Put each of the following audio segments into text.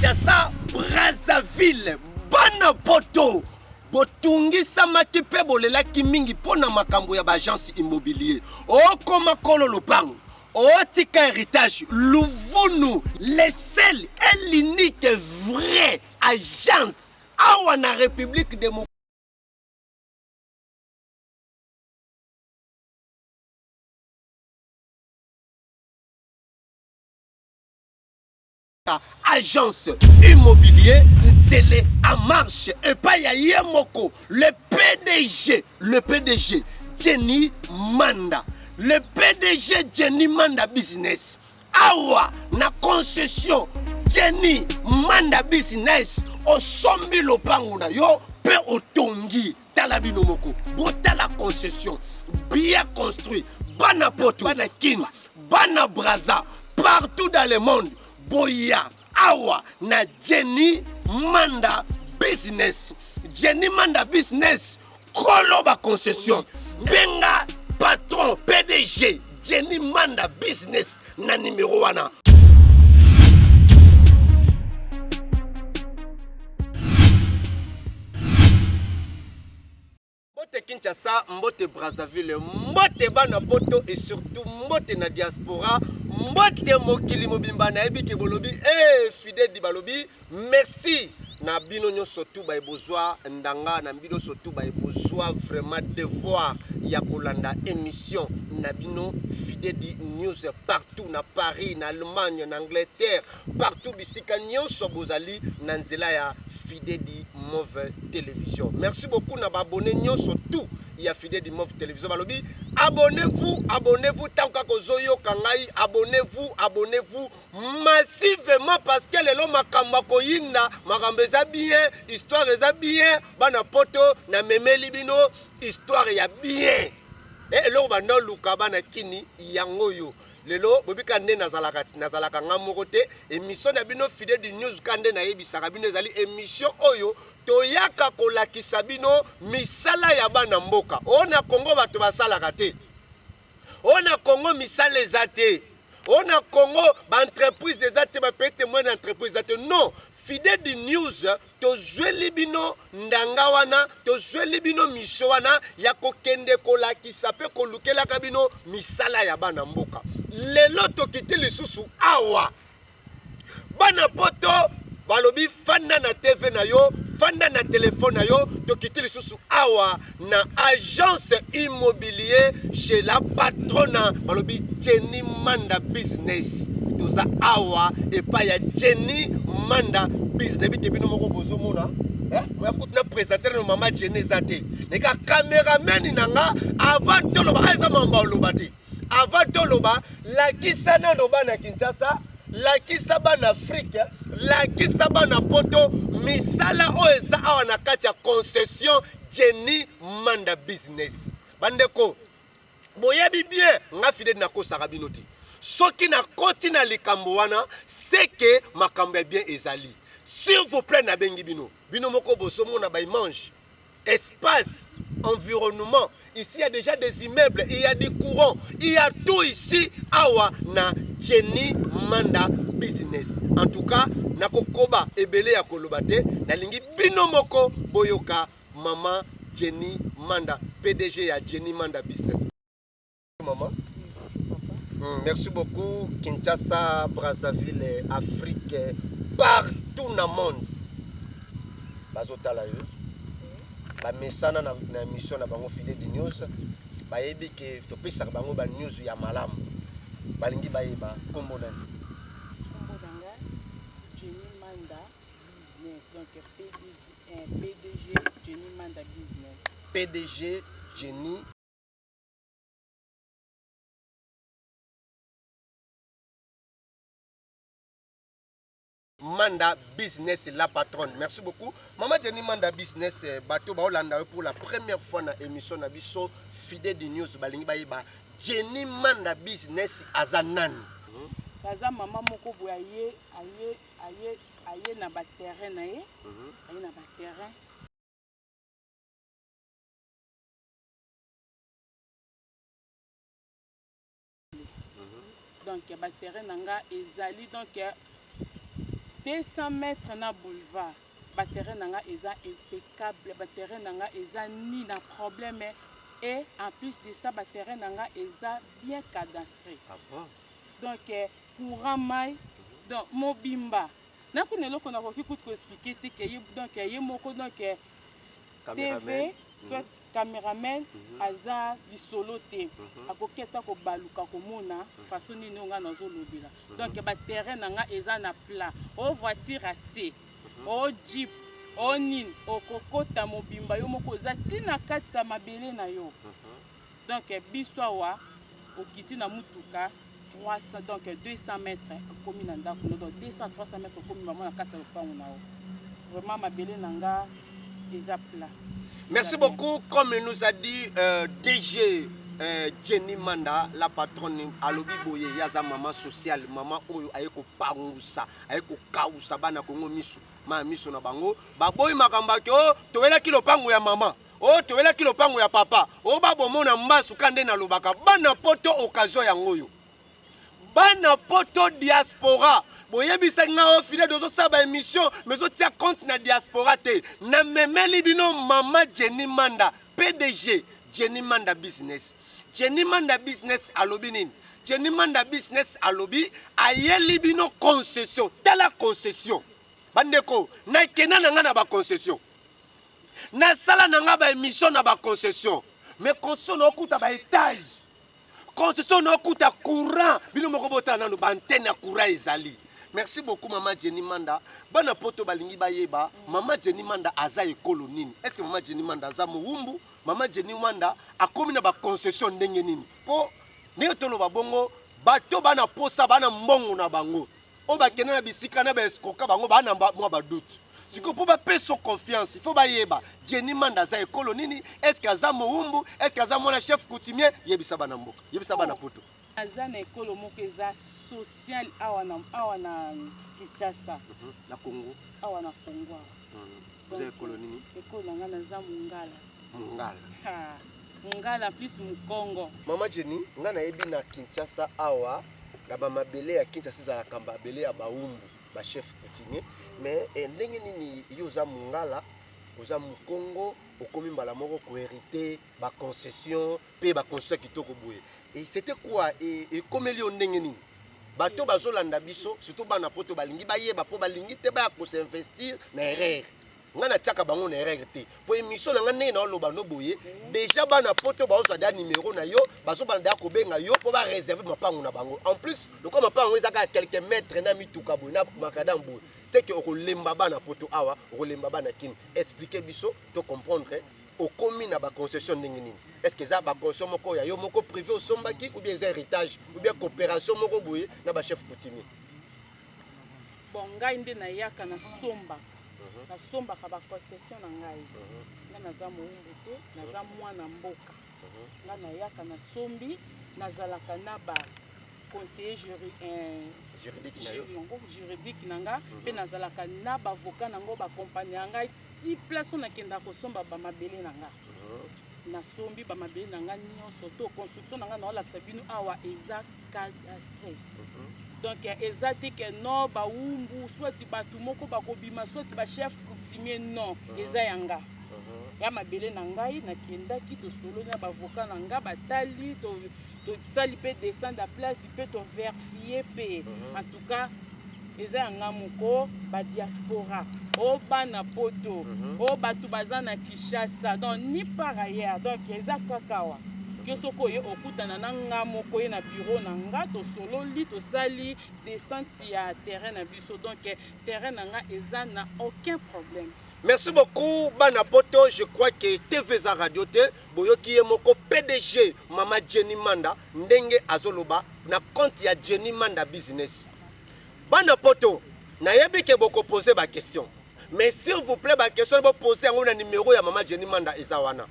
Kinshasa, Brazzaville, bana poto botungisamaki mpe bolelaki mingi mpona makambo ya baagence immobilier okoma kolo lopango otika héritage Luvunu, le seul et l'unique vrai agence awa na République démocratique agence immobilier, c'est les en marche et pas Yemoko, le PDG Jenny Manda, le PDG Jenny Manda Business. Awa na concession Jenny Manda Business au sombi lopango na yo pe otongi talabino moko bota la concession bien construit bana poto bana kin bana braza partout dans le monde. Boya awa na Jenny Manda Business. Jenny Manda Business koloba concession benga patron PDG Jenny Manda Business na numéro wana. Mbote Kinshasa, mbote Brazzaville, mbote bana poto et surtout mbote na diaspora, mbote mokili mobimba na ebi ke bolobi fidèle di balobi merci na bino nyonso tu ba ebozwa ndanga na bino surtout ba ebozwa vraiment devoir ya kolanda émission na bino fidèle di news partout na Paris, na Allemagne, na Angleterre, partout bisika nyonso bozali na nzela ya fidèle di Mauve Télévision. Merci beaucoup na abonné nyonso tout ya fidèle di Mauve Télévision balobi abonnez-vous tant que zoyo kangai abonnez-vous massivement parce que lelo makamba koyinda makambo eza bien histoire eza bien bana poto na memeli bino histoire ya bien et lelo banda luka bana kini yango yo lelo bobika nde nazalaka nga moko te émission na bino fidèle di news kande na yebisaka bino ezali émission oyo toyaka kolakisa bino misala ya bana mboka ona Kongo bato basalaka te ona Kongo misala eza te ona Kongo ba entreprise eza te ba pete moins d'entreprise eza te non fidèle di news tozweli bino ndanga wana tozweli bino misho wana ya kokende kolakisa pe kolukelaka bino misala ya bana mboka lelo tokiti lisusu awa bana poto balobi fanda na TV na yo fanda na téléphone na yo tokiti lisusu awa na agence immobilier chez la patronne balobi Jenny Manda Business toza awa epa ya Jenny Manda Business bite bino moko bozomona na présenter no mama Jenny zate neka cameraman nanga avant toloba eza mamba olobati avant toloba lakisa na loba na Kinshasa lakisa bana Afrique lakisa bana poto misala o eza awa na kati ya concession Jenny Manda Business bandeko boyebi bien nga fidèle na kosaka bino te soki na koti na likambo wana c'est que makambo ya bien ezali s'il vous plaît na bengi bino moko bosomona ba image espace environnement ici il y a déjà des immeubles il y a des courants il y a tout ici awa na Jenny Manda Business en tout cas nakokoba ebele ya kolobate nalingi bino moko boyoka mama Jenny Manda PDG ya Jenny Manda Business maman. Merci beaucoup Kinshasa, Brazzaville, Afrique, partout dans le monde. Bazotala yo. Ba mesana na émission na bango fidèle di news. Ba yebi ke to pesa bango ba news ya malamu. Balingi ba yeba kombo nani. Kombo nanga Jenny Manda Business. Donc PDG Jenny Manda Business. PDG Jenny Manda Business, la patronne. Merci beaucoup. Maman Jenny Manda Business, bateau Baolanda pour la première fois dans l'émission Nabiso, fidèle du news, balingi baïba. Jenny Manda Business, Azanan. Aza maman moko boye aye na ba terrain na ye. Aye na ba terrain. Donc ba terrain nanga ezali donc 200 mètres na boulevard. Ba terrain nanga eza impeccable, ba terrain nanga eza ni na problème et en plus de ça ba terrain nanga eza bien cadastré. Ah bon? Donc courant mai donc mobimba. Na ko neloko na ko expliquer te que donc ye moko donc TV soit caméraman aza bisolo te akoketa ko baluka komona façon nini nga nazo lobela. Donc ba terrain nanga eza na plat o voiture assez o jeep o nin o kokota mobimba yo moko za tina katsa mabele na yo. Donc biso awa okiti na mutuka 300 donc 200 mètres komi na ndako donc 200 300 mètres komi maman na katsa lopango na yo. Vraiment mabele nanga eza plat. Merci beaucoup. Comme nous a dit DG Jenny Manda, la patronne alobi boye yaza maman sociale, maman oyo ayeko pangusa, ayeko kausa bana kongo misu, ma misu na bango, baboyi makamba ke oh towela kilo pangu ya mama, oh towela kilo pangu ya papa, oh babo mona mbasu kande na lobaka, bana poto occasion ya ngoyo. Bana poto diaspora. Boyebisa nga o file dozo saba émission mais zo tia compte na diaspora te na memeli bino mama Jenny Manda PDG Jenny Manda Business. Jenny Manda Business alobi nini? Jenny Manda Business alobi ayeli bino concession, tala concession. Bandeko na kena na nga na ba concession. Na sala na nga ba émission na ba concession. Mais concession na okuta ba étage. Concession na okuta courant bino moko bota na ba antenne ya courant ezali. Merci beaucoup maman Jenny Manda. Bana poto balingi bayeba maman Jenny Manda aza ekolo nini? Est-ce que maman Jenny Manda aza muumbu? Maman Jenny Manda akomi na ba concession ndenge nini? Po ne tolo babongo bato bana posa bana mbongo na bango. O ba kenana bisika na ba escroka bango bana mwa ba doute. Siko po ba peso confiance, il faut bayeba Jenny Manda aza ekolo nini? Est-ce que aza muumbu? Est-ce que aza mwana chef coutumier? Yebisa bana mboka. Yebisa bana poto. Aza na ekolo moko eza social awa na Kinshasa na Congo awa na Congo vous ekolo nini ekolo nga naza Mungala Mungala plus Mukongo. Mama Jenny nga nayebi na Kinshasa awa na ba mabele ya Kinshasa za kamba bele ya baumbu ba chef coutumier mais ndenge nini yo za Mungala oza Mukongo okomi mbala moko ko hériter ba concession pe ba concession kitoko boye. Et c'était quoi et komeli ndenge nini bato bazolanda biso surtout bana poto balingi bayeba po balingi te ba ko s'investir na erreur ngana tiaka bango na erreur te po émission na ngane na loba no boye déjà bana poto bazo da numéro na yo bazo banda ko benga yo po ba réserver mapango na bango en plus le comme mapango ezaka quelques mètres na mituka boye na makadam boye c'est que okolemba bana poto awa okolemba bana kini expliquer biso to comprendre au commune na ba concession ndenge nini. Est-ce que ça ba concession moko ya yo moko privé au sombaki ou bien héritage ou bien coopération moko boye na ba chef coutumier? Bon ngai nde na yaka na somba. Na somba ka ba concession na ngai. Nga naza muumbu te, naza mwana mboka. Nga na yaka na sombi, nazalaka na ba conseiller juridique nanga pe nazalaka na ba avocat nango ba compagnie ngai si place on akenda ko somba ba mabele nanga na sombi ba mabele nanga nyonso to construction nanga na olakisa bino awa eza cadastre donc eza te ke no ba umbu soit batu moko ba kobima soit ba chef coutumier non eza yanga ya mabele na ngai nakendaki tosolo na bavoka na nga batali tosali mpe descendre à place mpe toverifie mpe en tout cas eza yanga moko badiaspora o bana poto o bato baza na Kinshasa donc ni par ailleurs donc eza kakawa ke soko ye okutana na nga moko ye na bureau na nga tosololi tosali descente ya terrain na biso donc terrain na nga eza na aucun problème. Merci beaucoup bana poto, je crois que TV za radio te boyoki ye moko PDG Mama Jenny Manda ndenge azoloba na compte ya Jenny Manda Business. Bana poto nayebi ke boko poser ba question. Mais s'il vous plaît, ba question bo poser yango na numéro ya Mama Jenny Manda eza wana.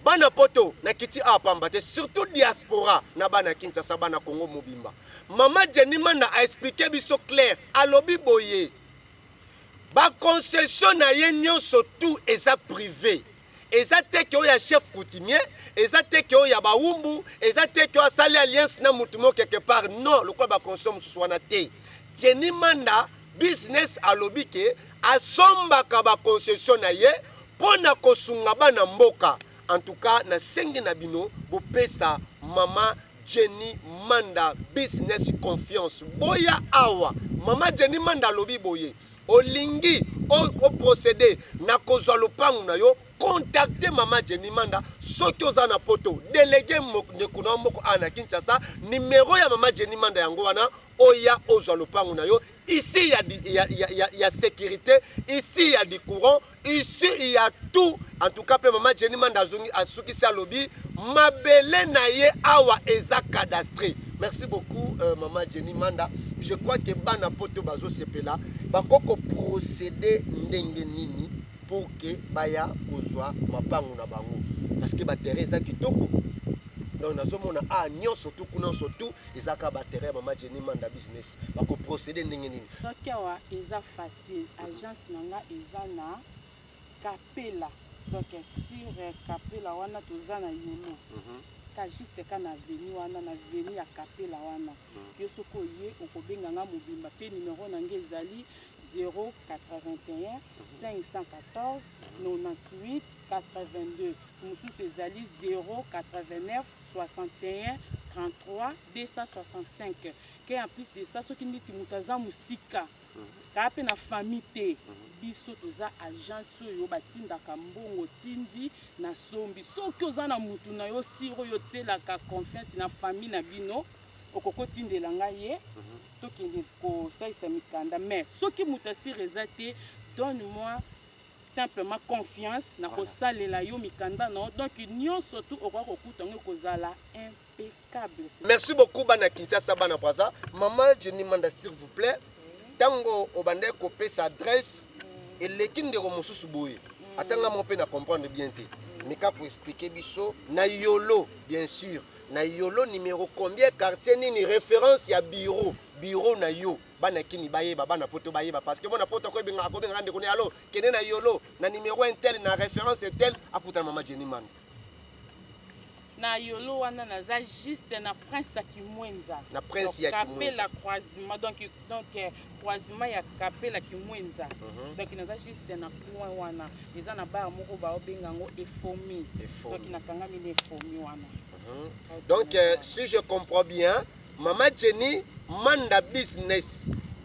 Bana poto na kiti apamba te, surtout diaspora na bana Kinshasa bana Congo mobimba. Mama Jenny Manda a expliqué biso clair, alobi boye. Ba concession na ye nyonso tout eza privé. Eza te ke oya chef coutumier, eza te ke oya baumbu, eza te ke oya sali alliance na mutumo quelque part. Non, le quoi ba concession mususu wana te. Jenny Manda business alobi ke asombaka ba concession na ye pona kosunga bana mboka. En tout cas, na sengi na bino bopesa Mama Jenny Manda business confiance. Boya awa, Mama Jenny Manda lobi boye. Olingi, o procédé, na kozwa lopangu na yo, contactez Mama Jenny Manda, soki oza na poto, délégué nekuna moko ana Kinshasa, numéro ya Mama Jenny Manda yango wana, oya ozwa lopangu na yo. Ici il y a sécurité, ici il y a du courant, ici il y a tout. En tout cas, Mama Jenny Manda asuki sa lobby, mabele na ye awa eza cadastré. Merci beaucoup Mama Jenny Manda. Je crois que bana poto bazo sepela, bakoko procéder ndenge nini pour que baya kozwa mapangu na bango. Parce que batterie eza kitoko. Donc nazomona nyonso tout kuna surtout ezaka batterie Mama Jenny Manda business. Bako procéder ndenge nini. Donc awa eza facile, agence nanga eza na Kapela. Donc sur Kapela wana toza na Yolo. Ka juste ka na veni wana na veni ya Kapela wana. Yo soko ye okobenga nga mobimba pe numéro nange ezali 081 514 98 82. Mususu ezali 089 61 33 265. Que en plus de ça, ce qui dit mutaza musika. Ka pe na famille te. Biso toza agence oyo batindaka mbongo tindi na sombi. Soki oza na mutu na yo siro yo telaka confiance na famille na bino. Okoko tindela nga ye. Tokende ko saisa mikanda. Mais soki mutu eza te, donne-moi simplement confiance na kosalela yo mikanda na. Donc nyonso tout okwa kokuta ngo kozala impeccable. Merci beaucoup bana Kinshasa bana Braza. Mama Jenny Manda s'il vous plaît. Tango obande kopé sa adresse et l'équipe de Romosusu boye. Atanga mon pe na comprendre bien te. Mika pour expliquer biso na Yolo bien sûr. Na Yolo numéro combien quartier ni référence ya bureau na yo. Bana kini baye bana poto baye parce que mon poto ko binga ko binga ndeko ne allo kene na Yolo na numéro intel na référence intel akuta Mama Jenny Manda. Na Yolo wana naza juste na Prince ya Kimwenza. Na Prince ya Kimwenza. Kapela croisement donc croisement ya Kapela Kimwenza. Donc naza juste na coin wana. Eza na bar moko ba obenga ngo Efomi. Donc na kanga mine Efomi wana. Donc si je comprends bien, Mama Jenny Manda business.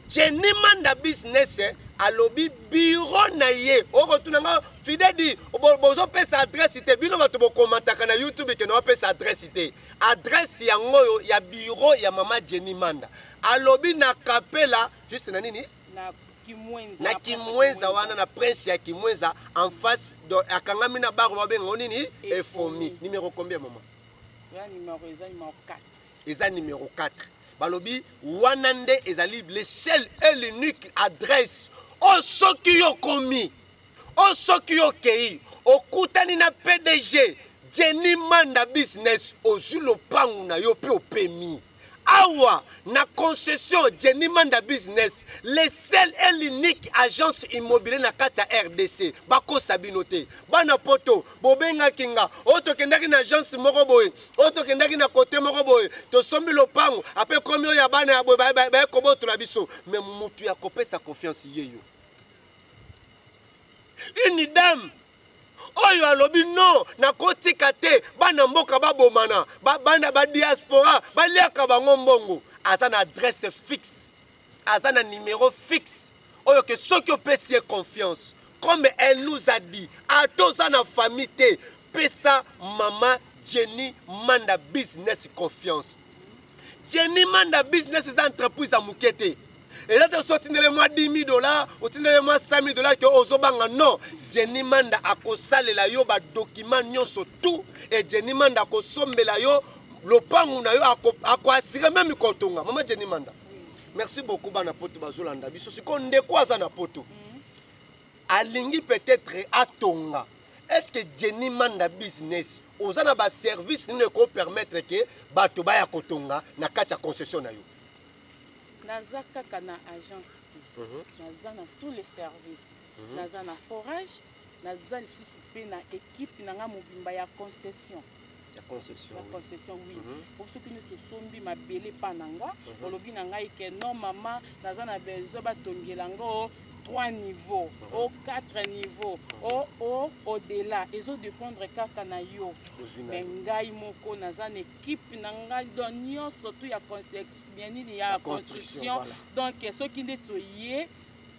Jenny Manda business alobi bureau na ye. Oko tunanga fidèle bozo pesa adresse ite bino bato bo komantaka na YouTube ke no pesa adresse ite. Adresse yango ya bureau ya Mama Jenny Manda. Alobi na Kapela juste na nini? Na Kimwenza. Na Kimwenza wana na Prince ya Kimwenza en face de akangami na bar ba benga nini? Efomi. Numéro combien maman? Ya numéro eza numéro 4. Eza numéro 4. Balobi wanande ezali le seul et l'unique adresse o soki yo komi o soki yo kei okutani na PDG Jenny Manda business ozwi lopangu na yo pe opemi awa na concession Jenny Manda business le seul et l'unique agence immobilière na kati ya RDC bako sabinote bana poto bobenga kinga otokendaki na agence moko boye otokendaki na côté moko boye to sombi lopangu après combien ya bana ya boye ba ko botola biso mais mutu ya kopesa confiance yeyo une dame oyo alobi non na kotika te bana mboka babomana bana ba diaspora baliaka bango mbongo aza na adresse fixe aza na numéro fixe oyo ke soki opesi confiance comme elle nous a dit atoza na famille te pesa Mama Jenny Manda business confiance. Jenny Manda business est entreprise à Moukete. Et là, tu as moi $10,000, tu as moi $5,000 que ozobanga non. Jenny Manda a kosale la yo ba document nyonso tout et Jenny Manda a sombe la yo lopangu na yo a ko assurer même kotonga. Maman Jenny Manda. merci beaucoup bana poto bazolanda biso siko ndeko aza na poto alingi peut-être atonga. Est-ce que Jenny Manda business ozana ba service ne ko permettre que bato baya kotonga na kati ya concession na yo? Naza kaka na agence naza na tous les services naza na forage naza lisusu pe na équipe nanga mobimba ya concession. La concession. La concession, oui. Pour ceux qui nous sombi ma belle pananga, olobi nanga ike non maman, naza na besoin ba tongelango 3 niveaux, au 4 niveaux, au-delà. Ils ont dépendre kaka na yo. Mais ngai moko naza na équipe nanga donio surtout ya concession, bien ni ya construction. Donc ceux qui ne soyez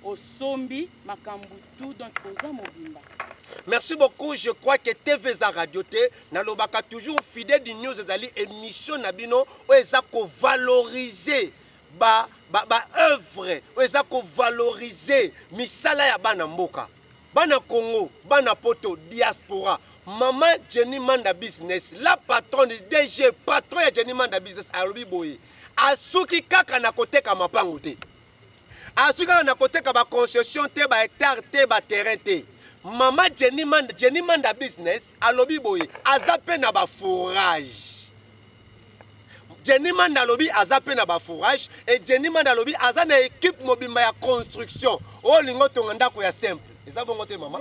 au sombi makambutu donc oza mobimba. Merci beaucoup. Je crois que TVza Radio T nalobaka toujours fidèle du news ezali émission nabino o eza ko valoriser ba œuvre o eza ko valoriser misala ya bana mboka bana Congo bana poto diaspora. Maman Jenny Manda business la patronne DG patron ya Jenny Manda business alobi boye asuki kaka na koteka mapango te asuki kaka na koteka ba concession te ba hectare te ba terrain te. Maman Jenny Manda business alobi boye azape na ba fourrage. Jenny Manda alobi azape na ba fourrage et Jenny Manda alobi azana équipe mobimba ya construction. O lingo tonga ndako ya simple. Eza bongo te mama?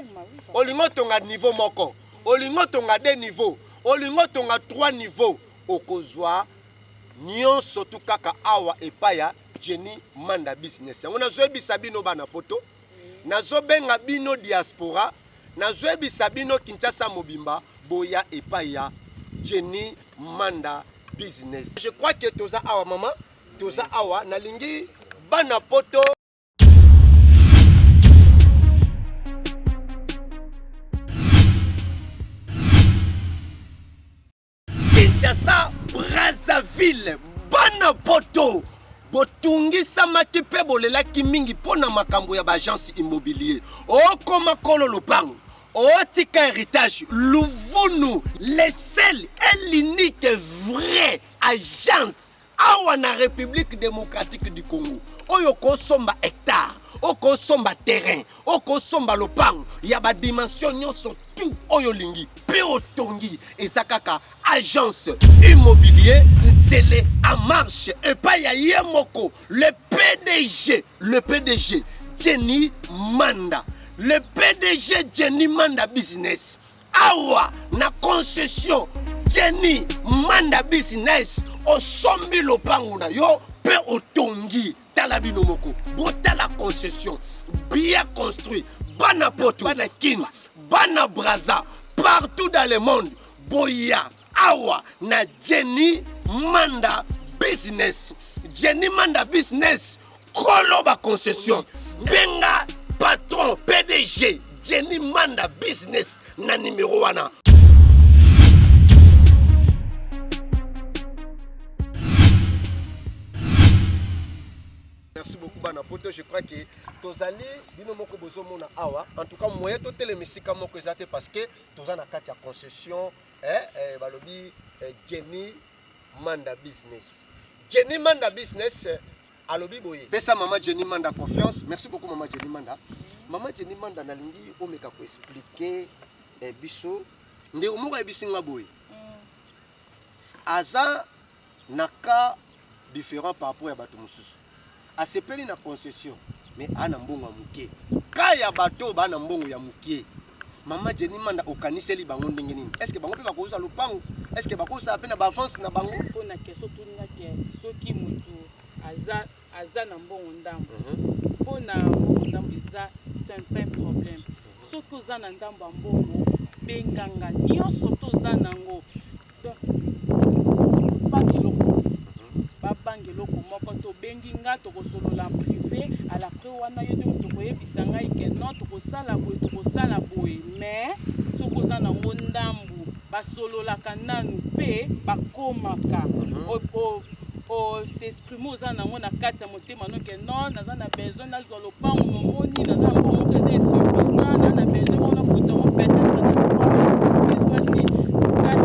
O lingo tonga niveau moko. O lingo tonga 2 niveaux. O lingo tonga 3 niveaux. Okozwa nyonso tu kaka awa epaya Jenny Manda business. On a zoebi sabino bana poto. Nazo benga bino diaspora, nazo ebisa bino Kinshasa mobimba, boya epaya Jenny Manda business. Je crois que toza awa maman, toza awa nalingi bana poto. Kinshasa Brazzaville, bana poto. Botungisa makipe bolelaki mingi pona makambo ya bagence immobilier. Okoma kolo lopango. Otika héritage. Louvunu, le seul et l'unique vrai agence awa na République démocratique du Congo. Oyo kosomba hectare, okosomba terrain, okosomba lopango. Ya ba dimension nyonso tout oyo lingi. Pe otongi ezakaka agence immobilier. C'est en marche et pas ya moko le PDG Jenny Manda, le PDG Jenny Manda business awa na concession Jenny Manda business o sombi lopango na yo pe otongi talabino moko bota la concession bien construit bana poto bana kin bana braza partout dans le monde boya awa na Jenny Manda business. Jenny Manda business koloba concession benga patron PDG Jenny Manda business na numéro 1. Merci beaucoup bana poto. Je crois que tozali bino moko bozo mona awa en tout cas moyen to telemisika moko ezate parce que toza na kati ya concession balobi Jenny Manda business. Jenny Manda business alobi boye. Pesa maman Jenny Manda confiance. Merci beaucoup maman Jenny Manda. Maman Jenny Manda nalingi omeka ko expliquer biso ndeko moko ebisinga boye. Aza naka différent par rapport à bato mususu. Asepeli na concession mais ana mbongo ya muke. Kaya bato bana mbongo ya muke. Maman Jenny Manda okaniseli bango ndenge nini? Est-ce que bango pe bakoza lopango? Est-ce que bakoza pe na avance na bango? Pona keso tuninga ke soki mutu aza na mbongo ndambo. Pona mbongo ndambo eza c'est un problème. Soki oza na ndambo mbongo benganga nyonso toza nango. Bangeloko moko to bengi nga to kosolola privé à la pré wana yo to koyebisa ngai ke non to kosala boye mais sokoza na ndambu basolola kananu pe bakomaka o s'exprimer oza nango na kati ya motema no ke non naza na besoin nazwa lopango momoni naza na mbongo eza insuffisant naza na besoin wana futa mo peut-être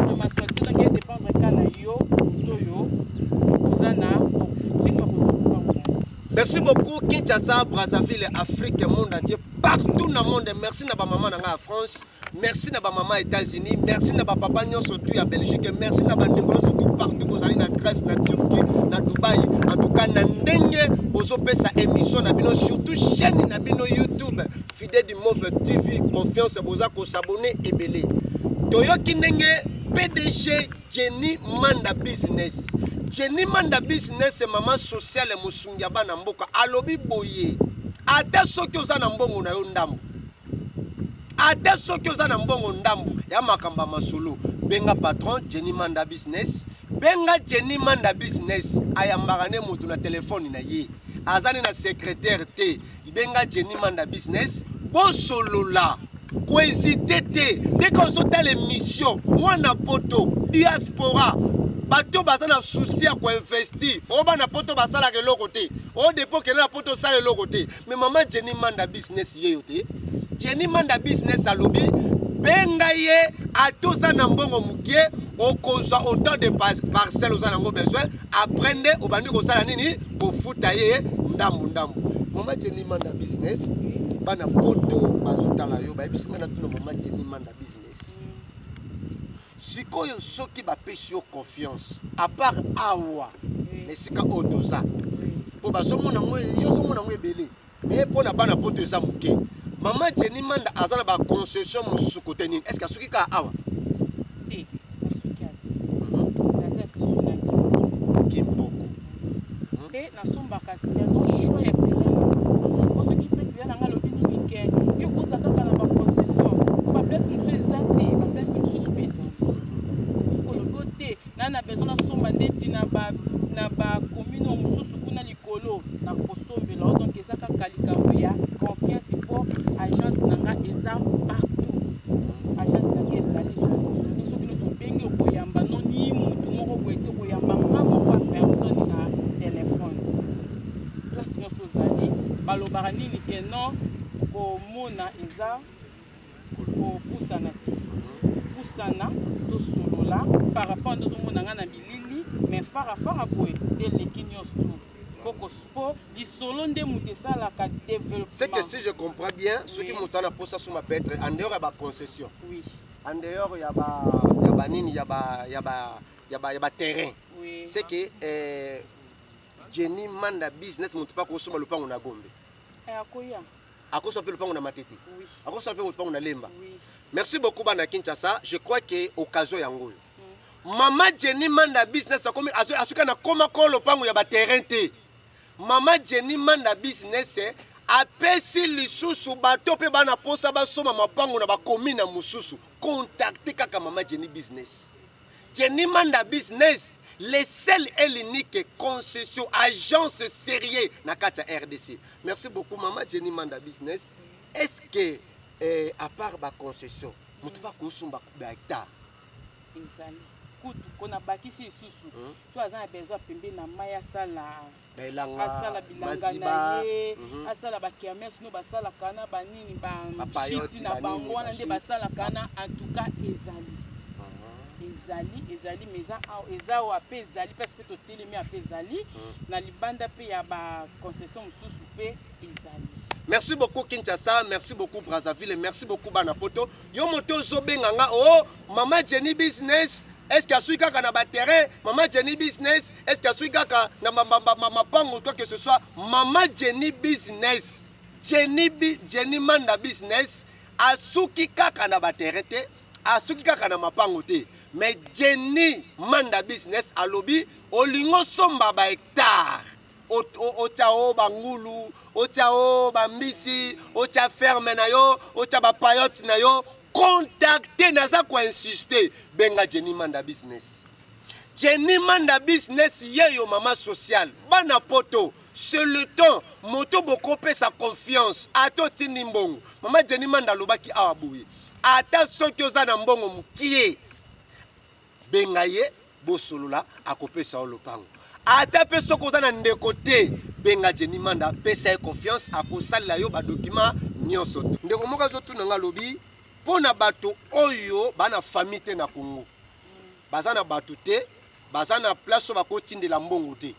na maswati donc dépendre kana yo to yo oza na objectif ya kozokupango Merci beaucoup Kinshasa, Brazzaville, Afrique, monde entier, partout dans le monde. Merci à maman en France, merci à maman aux États-Unis, merci à papa surtout à Belgique, merci à bandeko surtout partout vous allez en Grèce, en Turquie, en Dubaï, en tout cas na ndenge bozo pesa émission na bino surtout chaîne na bino YouTube, fidèle du Mauve TV, confiance boza ko s'abonner et belé. Toyoki ndenge PDG Jenny Manda Business. Jenny Manda Business c'est maman sociale musungia bana mboka alobi boye. Ata soki oza na mbongo na yo ndambo. Ata soki oza na mbongo ndambo ya makamba masolo. Benga patron Jenny Manda Business. Benga Jenny Manda Business ayambaka ne mutu na telefone na ye. Azali na secrétaire te. Benga Jenny Manda Business. Bosolola. Kwezite te. Dès qu'on saute l'émission, moi na poto, diaspora. Bato bazana souci à quoi investir. O ba na poto basala ke lokote. O depo ke na poto sala lokote. Mais maman Jenny Manda Business ye yote. Jenny Manda Business alobi benga ye atoza na mbongo mukie okozwa autant de parcelles oza nango besoin aprende obandi kosala nini kofuta ye ndambu. Maman Jenny Manda Business bana poto bazotala yo bayebisinga na tuna maman Jenny Manda Business. Sikoyo soki bapesi yo confiance à part awa esika otoza po bazomona ngo yo zomona ngo ebele mais pona bana poto eza muke maman Jenny Manda azala ba concession mosusu kote nini est-ce que soki ka awa te asuki ate naza susu kimboko te nasombaka sia no choix ya pele ko soki pe pele nanga lobi nini ke yo koza kaka na ba concession ko ba place mosusu eza te ba place mosusu pe eza na besoin na somba ndeti na ba commune mosusu kuna likolo na kosombela donc eza kaka likambo ya confiance po agence nanga eza partout agence nanga ezali soki no tobengi okoyamba no ni mutu moko boye te koyamba nga moko ya personne na telefone place nyonso ozali balobaka nini ke non komona eza kopusana te pusana tosolola par rapport à nos monanga na bilili mais fara boy eleki nyonso po di solo nde mutu esalaka développement. C'est que si je comprends bien ce qui monte na posa suma peut être en dehors ya ba concession. Oui. En dehors ya ba nini ya ba terrain. Oui. C'est que Jenny Manda Business mutu pa ko suma lupango na Gombe. Akoya. Akoso pe lupango na Matete. Oui. Akoso pe lupango na Lemba. Oui. Merci beaucoup bana Kinshasa. Je crois que occasion yango. Maman Jenny Manda Business akomi asuka na koma ko lupango ya ba terrain te. Maman Jenny Manda Business apesi lisusu bato pe bana posa basoma mapango na ba commune mususu. Contactez kaka Maman Jenny Business. Jenny Manda Business les seul et l'unique concession agence sérieux na kati ya RDC. Merci beaucoup Maman Jenny Manda Business. Est-ce que à part ba concession, mutu ba kusumba ba hectare ezali kutu kona bakisi isusu so azana besoin pembe na maya sala asala bilanga na ye asala bakiames no basala kana banini ba shiti na bango wana nde basala kana en tout cas ezali meza eza wa pe ezali parce que totelemi ape ezali na libanda pe ya ba concession mususu pe ezali. Merci beaucoup Kinshasa, merci beaucoup Brazzaville, merci beaucoup Banapoto. Yo moto zobenganga oh Maman Jenny Business. Est-ce que asui kaka na ba terrain Maman Jenny Business? Est-ce que asui kaka na mapango quoi que ce soit Maman Jenny Business? Jenny Manda Business asuki kaka na ba terrain te, asuki kaka na mapango te. Mais Jenny Manda Business alobi olingo somba ba hectare. Ochao bangulu, ochao bambisi, ocha ferme na yo, ocha ba payote na yo, contactez naza ko insister benga Jenny Manda Business. Jenny Manda Business yeyo maman sociale, bana poto, c'est le temps, moto boko pe sa confiance, ato tindi mbongo. Maman Jenny Manda lobaki awa boye. Ata soki oza na mbongo mukie. Benga ye bosolola akopesa olopango. Ata pe soko oza na ndeko te benga Jenny Manda pesa confiance akosalela yo ba document nyonso. Ndeko moko azotuna nga lobi pona bato oyo bana famille te na Congo. Baza na bato te, baza na place ba kotindela mbongo te.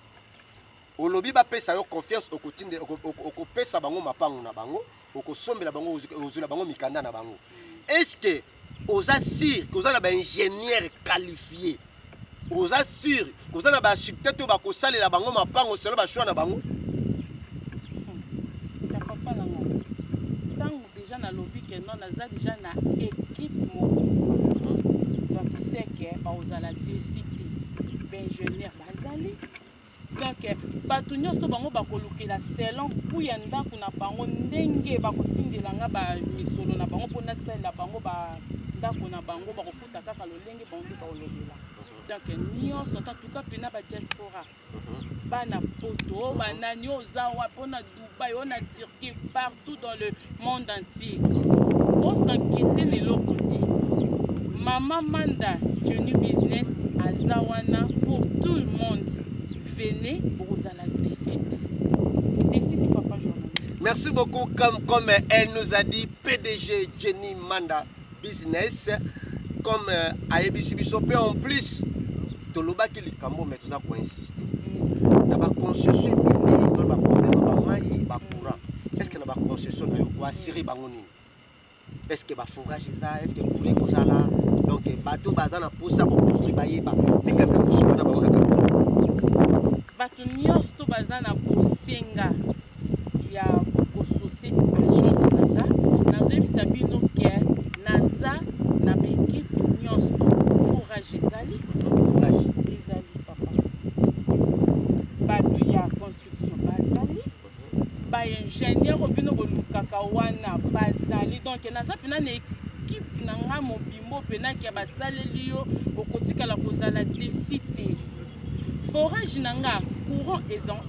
olobi bapesa yo confiance okotinde okopesa bango mapango na bango okosombela bango ozula bango mikanda na bango. Est-ce que oza sûr que oza na ba ingénieur qualifié, oza sûr que oza na ba architecte to bakosalela bango mapango selo ba choix na bango? Papa na nga tango déjà na lobby que non naza déjà na équipe moko donc c'est que baozala décité b'ingénieur bazali donc bato nyonso bango bakolukela selon kuya ndako na bango ndenge bakotindela nga bamisolo na bango mpona salela bango bandako na bango bakofuta kaka lolenge bango nde baolobela donc nyonso en tout cas mpena badiaspora bana poto banani oza wapi na Dubaï na Turquie partout dans le monde entier osanquete lelo côté Mama Manda Johnny Business aza wana pour tout le monde. Venez pour la décide papa journaliste. Merci beaucoup comme elle nous a dit PDG Jenny Manda Business comme Ayebi Bisope en plus toloba ki likambo mais toza ko insister. Na ba concession bini to ba problème ba mai ba courant. Est-ce que na ba concession na yo ko assurer bango nini? Est-ce que ba forage ça, est-ce que courant ko ça là? Donc bato bazana pour ça ko construire ba yeba mais quand même ko sona ba ngaka. Bato nyonso baza na kosenga ya kosose agence nanga nazoyebisa bino ke naza na baekipe nyonso forage ezali papa bato ya construction bazali baingénieur bino bolukaka wana bazali donc naza mpena na équipe na nga mobimbo mpenaki ya basaleli yo okotikala kozala desite forage nanga courant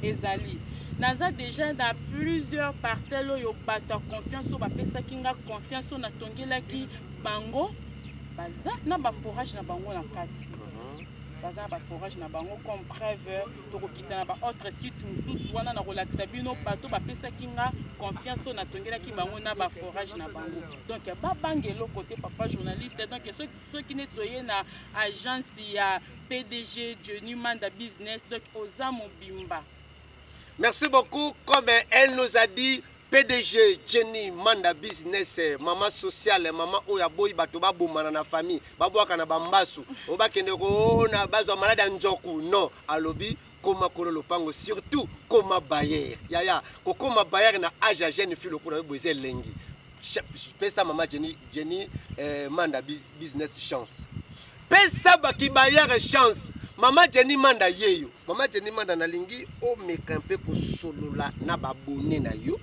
ezali naza déjà dans plusieurs parcelles oyo bato confiance oyo bapesaki nga confiance oyo natongelaki bango baza na baforage na bango na kati baza na baforage na bango comme preuve tokokita na baautre site mosusu wana na kolakisa bino bato bapesaki nga confiance oyo natongelaki bango na baforage na bango donc babanga eloko te papa journaliste donc soki neti oye na agence ya PDG Johnny Manda Business donc oza mobimba. Merci beaucoup comme elle nous a dit PDG Jenny Manda Business maman sociale maman oya boy bato babomana na famille babwaka na bambasu obakende ko na bazwa malade njoku non alobi koma kolo lopango surtout koma bayer yaya ko koma bayer na age jeune fille ko boze lengi pesa mama Jenny Manda Business chance pesa baki bayer chance mama Jenny Manda yeyo mama Jenny Manda na lingi o mekampe ko solola na babone na yo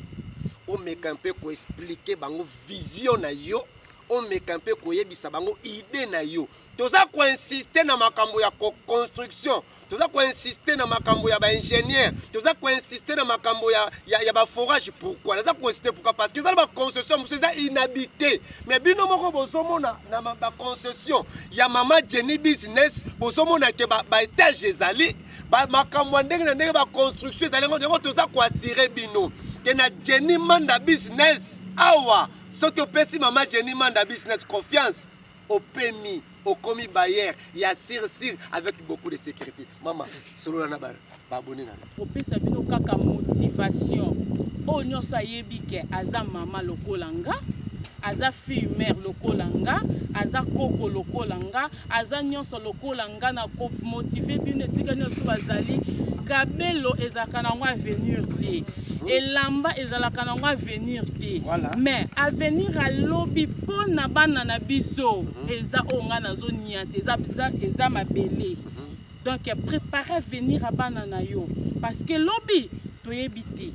o mekampe ko expliquer bango vision na yo o mekampe ko yebisa bango idée na yo toza ko insister na makambo ya construction toza ko insister na makambo ya ba ingénieur toza ko insister na makambo ya ba forage pourquoi toza ko insister pourquoi parce que ça ba concession c'est inhabité mais bino moko bozomona na ba concession ya mama Jenny Business bozomona ke ba étage ezali ba makambo ndenge na ndenge ba construction ezali ngo toza ko assurer bino que na Jenny Manda Business awa soki opesi mama Jenny Manda Business confiance au PMI au commis bayer il y a sir avec beaucoup de sécurité maman solo na ba abonné na opesa bino kaka motivation o nyonso ayebi ke aza mama lokolanga aza fille mère lokolanga aza koko lokolanga aza nyonso lokolanga na ko motiver bino esika nyonso bazali kabelo ezalaka nango avenir te elamba ezalaka nango avenir te mais avenir alobi mpo na bana na biso eza oyo nga nazonia te eza mabele donc préparer avenir ya bana na yo parce que lobi toyebi te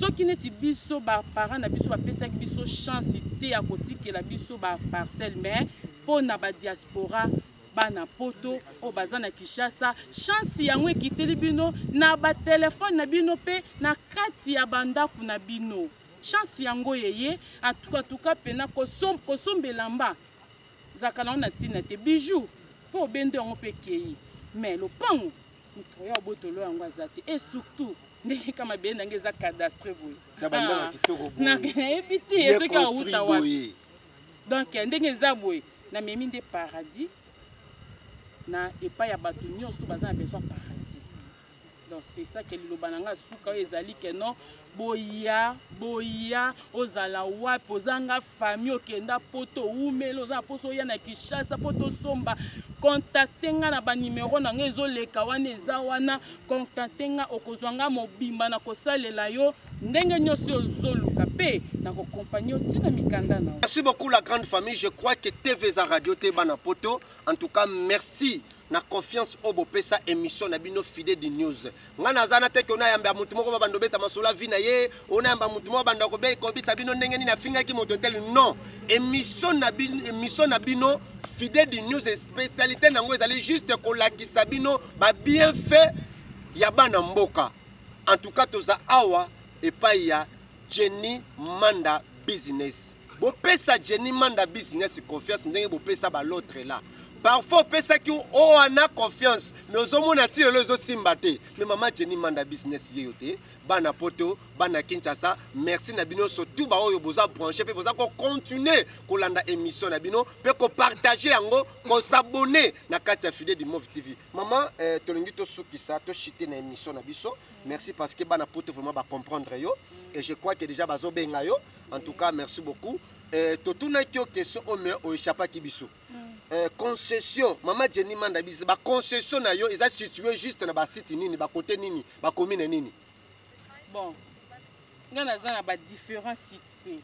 soki neti biso baparent na biso bapesaki biso chance te ya kotikela biso baparcelle mais mpo na badiaspora bana poto o baza na Kinshasa chance yango ekiteli bino na batelefone na bino pe na kati ya bandako na bino chance yango yeye atuka pena kosombelamba zaka na ntina te bijou po bende yango pe kei mais lopango mutoya botolo yango azate et surtout ndenge kama bende nange za cadastre boye na ebiti esoki awuta wapi donc ndenge za boye na memi nde paradis na epai ya bato nyonso baza na besoin paradis donc c'est ça que liloba na nga suka ezali ke non boya ozala wapi ozanga famille okenda poto umela oza poso ya na Kinshasa poto somba contacte nga na ba numéro na nga ezoleka wana eza wana contacte nga okozwanga mobimba na kosalela yo ndenge nyonso ozoluka pe na kokompagnie otina mikanda na. Merci beaucoup la grande famille, je crois que TVza Radio Tebana Poto, en tout cas merci na confiance au bopesa émission na bino fidèle di news. Nga nazana te ke ona yamba mutu moko bando beta masola vina ye, ona yamba mutu moko bando ko be ko bisa bino ndenge ni na finga ki moto tel non. Émission na bino fidèle di news spécialité nango ezali juste ko lakisa bino ba bien fait ya bana mboka. En tout cas toza awa epai ya Jenny Manda Business. Bopesa Jenny Manda Business confiance ndenge bopesa ba l'autre là. Parfois pesa ki o ana confiance mais ozomona ti lelo ezosimba te mais mama Jenny Manda Business yeyo te bana poto bana Kinshasa merci na bino surtout ba oyo boza brancher pe boza ko continuer kolanda émission na bino pe ko partager yango ko s'abonner na kati ya fidèle du Move TV. Maman tolingi to sukisa to chiter na émission na biso. Merci parce que bana poto vraiment ba comprendre yo et je crois que déjà bazo benga yo. En tout cas merci beaucoup. Totuna ki question o me o échappa ki biso. Concession mama Jenny Manda Business ba concession na yo eza situé juste na ba site nini ba côté nini ba commune nini. Bon nga naza na ba différents sites pe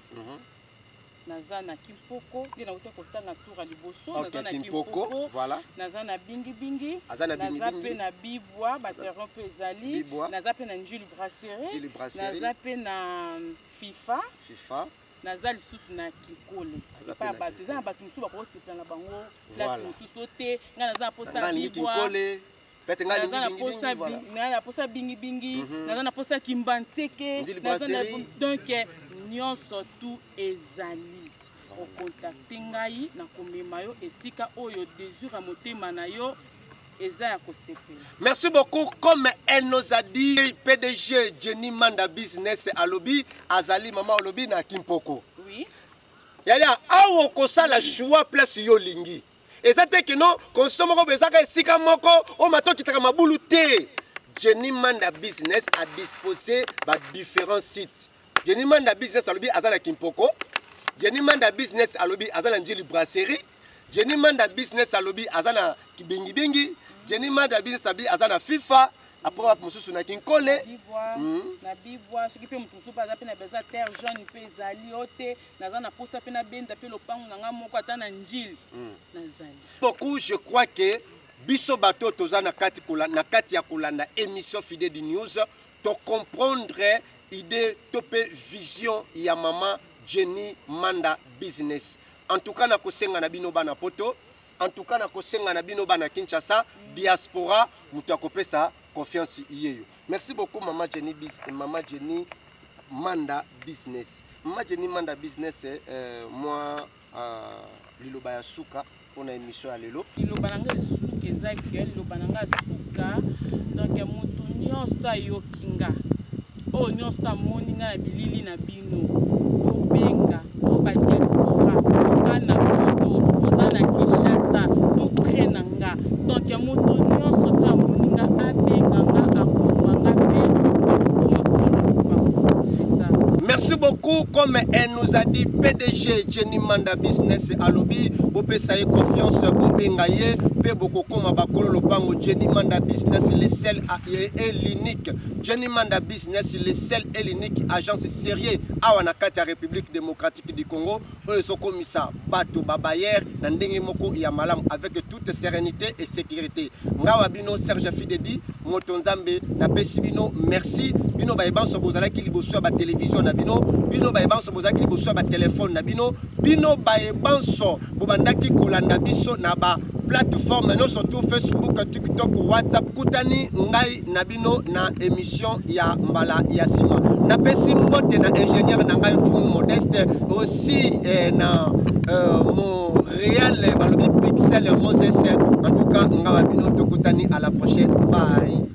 naza na Kimpoko na uta kotanga tour à liboso naza na Kimpoko voilà naza na bingi naza pe na Bibwa ba terrain pe ezali naza pe na Njili Brasserie naza pe na FIFA naza lisusu na Kikole pa bato eza na bato mosusu bakosepela na bango place mosusu te nga naza na posa Bibwa naza na posa bingi naza na posa Kimbanteke naza na donc nyonso tu ezali okontakte ngai na komema yo esika oyo désir ya motema na yo. Merci beaucoup. Comme elle nous a dit, PDG Jenny Manda Business à Lobby, Azali Mama Lobby na Kimpoko. Oui. Yaya, awo kosala choix place yo lingi. Et ça te que non, consomme ko bezaka esika moko, o mato kitaka mabulu te. Jenny Manda Business a disposé ba différents sites. Jenny Manda Business à Lobby azala Kimpoko. Jenny Manda Business à Lobby azala Njili Brasserie. Jenny Manda Business à Lobby azala Kibingi. Jenny Manda Business à Lobby azala FIFA. Après mususu na Kinkole na Bibwa soki pe mususu pa zape na beza terre jaune pe ezali ote naza na posa pe na benda pe lopango nanga moko ata na Njili nazali. Beaucoup je crois que biso bato toza na kati ya kolanda émission fidèle du news to comprendre idée topé vision ya mama Jenny Manda Business. En tout cas na kosenga na bino bana poto, en tout cas na kosenga na bino bana Kinshasa diaspora mutu akopesa confiance yeyo. Merci beaucoup mama Jenny Manda Business. Mama Jenny Manda Business moi liloba ya suka pona émission ya lelo. Liloba nanga suka ezaki liloba nanga suka donc mutu nyonso ayokinga. O nyonso amoni nga na bilili na bino. Obenga ba diaspora bana poto ozana Kinshasa tout près nanga. Donc mutu nyonso amoni nga abenga nga akozwanga pe merci beaucoup. Comme elle nous a dit, PDG Jenny Manda Business à Lobby, Bopesa confiance, Bobengaye, Pe Bokokoma Bakolo Lopango, Jenny Manda Business, le seul et l'unique. Jenny Manda Business, le seul et l'unique agence sérieux à Wanakata République démocratique du Congo, Oesokomisa, Bato Babayer, Nandenge Moko Yamalam, avec toute sérénité et sécurité. Ngawabino, Serge Fidedi, Motonzambe, Napesibino, merci. Bino Baïbanso Bozala qui libosua ba télévision na bino, Bino Baïbanso Bozala qui libosua ba téléphone na bino, Bino Baïbanso Bobandaki Kolanda biso na ba plateforme non surtout Facebook, TikTok, WhatsApp, Kutani Ngai na bino na émission ya Mbala ya Sima. Na pesi mbote na ingénieur na ngai Fumu Modeste aussi na mon réel balobi Pixel Moses. En tout cas, Ngawa bino tokutani à la prochaine. Bye.